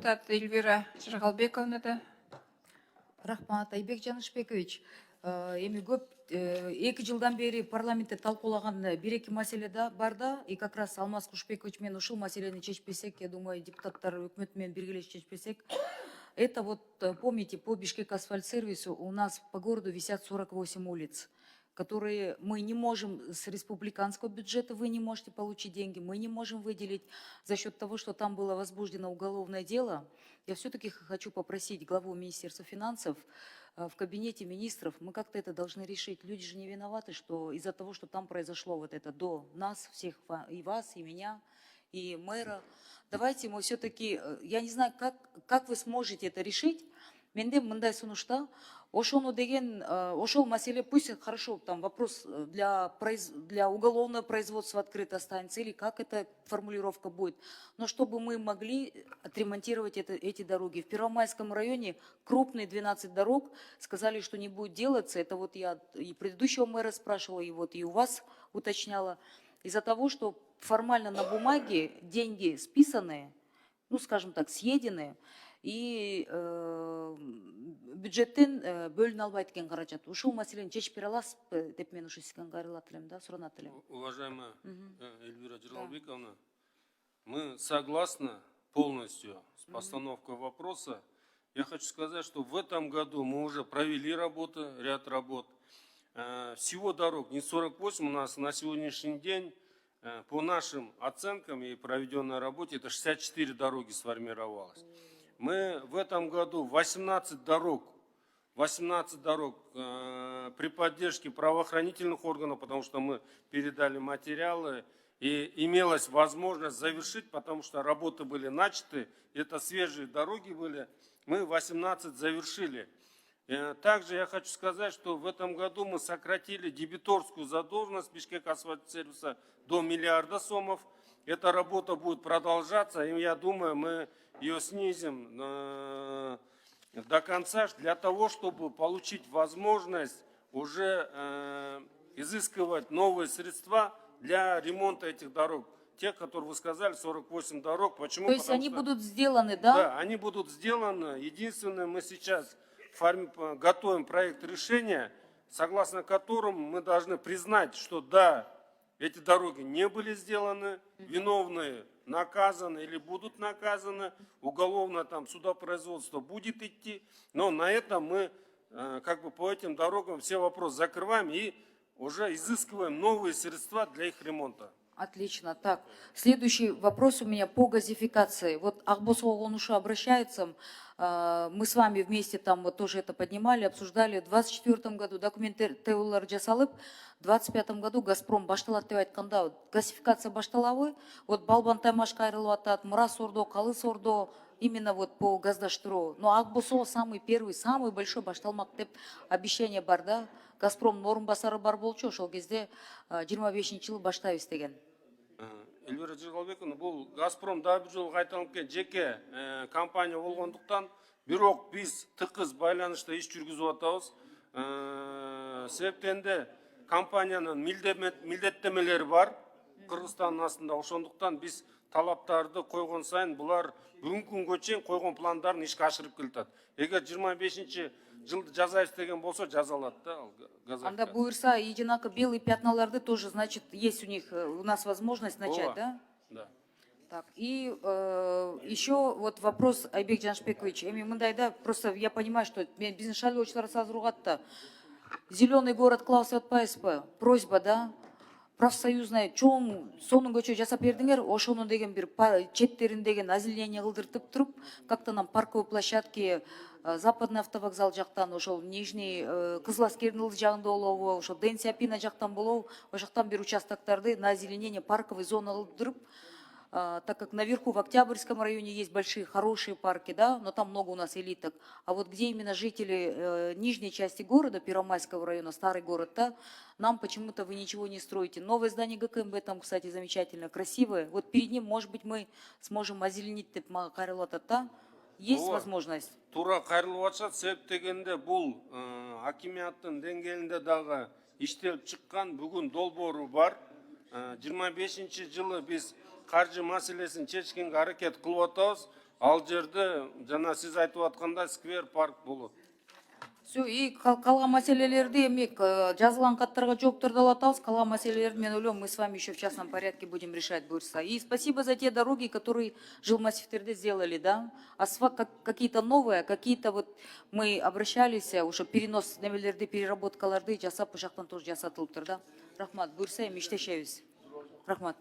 депутат Эльвира Жыргалбековна да. Рахмат, Айбек Жанышбекович. Эми көп 2 жылдан бери парламентте талкуулаган бир-эки маселе да бар да, и как раз Алмаз Кушбекович менен ушул маселени чечпесек, я думаю, депутаттар өкмөт менен биргелешип чечпесек, это вот, помните, по Бишкек асфальт сервису у нас по городу висят 48 улиц, которые мы не можем с республиканского бюджета, вы не можете получить деньги, мы не можем выделить за счет того, что там было возбуждено уголовное дело. Я все-таки хочу попросить главу Министерства финансов в кабинете министров, мы как-то это должны решить. Люди же не виноваты, что из-за того, что там произошло вот это до нас, всех, и вас, и меня, и мэра. Давайте мы все-таки, я не знаю, как вы сможете это решить. Менде мындай сунушта, ошону деген, ошол маселе, пусть хорошо, там вопрос для уголовного производства открыто останется, или как эта формулировка будет, но чтобы мы могли отремонтировать эти дороги. В Первомайском районе крупные 12 дорог сказали, что не будет делаться, это вот я и предыдущего мэра спрашивала, и вот и у вас уточняла, из-за того, что формально на бумаге деньги списанные, ну скажем так, съеденные, и бюджеттен бөлүнө албайт экен каражат. Ушул маселени чечип бере аласызбы деп мен ушу сизден кайрылат элем да, суранат элем. Уважаемая Эльвира Жыргалбековна, мы согласны полностью с постановкой вопроса. Я хочу сказать, что в этом году мы уже провели работы, ряд работ. Всего дорог не 48, у нас на сегодняшний день, по нашим оценкам и проведенной работе, это 64 дороги сформировалось. Мы в этом году 18 дорог при поддержке правоохранительных органов, потому что мы передали материалы, и имелась возможность завершить, потому что работы были начаты, это свежие дороги были, мы 18 завершили. Также я хочу сказать, что в этом году мы сократили дебиторскую задолженность Бишкек асфальт сервиса до 1 миллиарда сомов. Эта работа будет продолжаться, и я думаю, мы ее снизим до конца, для того, чтобы получить возможность уже изыскивать новые средства для ремонта этих дорог. Тех, которые вы сказали, 48 дорог. Почему? То есть они будут сделаны, да? Да, они будут сделаны. Единственное, мы сейчас готовим проект решения, согласно которому мы должны признать, что да, эти дороги не были сделаны, виновные наказаны или будут наказаны, уголовное там судопроизводство будет идти, но на этом мы как бы по этим дорогам все вопросы закрываем и уже изыскиваем новые средства для их ремонта. Отлично. Так, следующий вопрос у меня по газификации. Вот Ахбосова Лонуша обращается, мы с вами вместе там вот тоже это поднимали, обсуждали. В 2024 году документы теулар жасалып, в 2025 году Газпром башталат деп айтканда, газификация башталабы, вот Балбан Таймаш кайрылып атат, Мурас Ордо, Калыс Ордо, именно вот по газдаштыруу. Но Ахбосова самый первый, самый большой башталмак деп обещание бар да. Газпром норм басары бар болчу, ошол кезде 25-жылы баштайбыз деген. Эльвира Жыргалбековна, бұл Газпром да бір жолы қайталанып келген жеке компания болғандықтан, бирок биз тыкыз байланышта иш жүргүзүп атабыз. Себептен де компаниянын милдеттемелери бар Кыргызстандын астында, ошондуктан биз талаптарды койгон сайын булар бүгүнкү күнгө чейин койгон пландарын ишке ашырып келатат. Эгер 25-жылды жазайбыз деген болсо жазалат да. Анда буйрса и жанакы белые пятналарды тоже, значит, есть у нас возможность начать, да? Да. Так, и еще вот вопрос, Айбек Жаншбекович, да, просто я понимаю, что бизнес-шали очень сазругатта. Зеленый город Клауса Отпайспа, просьба, да? Профсоюзная чоң сонун көчө жасап бердиңер, ошону деген бир четтерин деген озеленение кылдыртып туруп, как-то нам парковые площадки, западный автовокзал жактан, ошол Нижний Кызыл Аскердин ылдый жагында болобу, ошол Дэн Сяпина жактан болобу, ошол жактан бир участоктарды на озеленение парковый зона кылдырып, так как наверху в Октябрьском районе есть большие, хорошие парки, да, но там много у нас элиток. А вот где именно жители нижней части города, Первомайского района, старый город, да, нам почему-то вы ничего не строите. Новое здание ГКМБ там, кстати, замечательно, красивое. Вот перед ним, может быть, мы сможем озеленить да? Есть возможность? Тура кайрылып атышат, себеп дегенде бул акимияттын деңгээлинде дагы иштелип чыккан бүгүн долбоору бар. 25-жылы биз каржы маселесин чечкенге аракет кылып атабыз. Ал жерде жана сиз айтып аткандай сквер парк болот. Все, и калган маселелерди эми жазылган каттарга жоопторду ала атабыз. Калган маселелерди мен ойлойм, мы с вами еще в частном порядке будем решать, буюрса. И спасибо за те дороги, которые жилмассивтерде сделали, да. Асфальт какие-то новые, какие-то вот мы обращались, уже перенос немелерди, переработкаларды жасап, ушактан тоже жасатылыптыр, да. Рахмат, буюрса эми иштешебиз. Рахмат.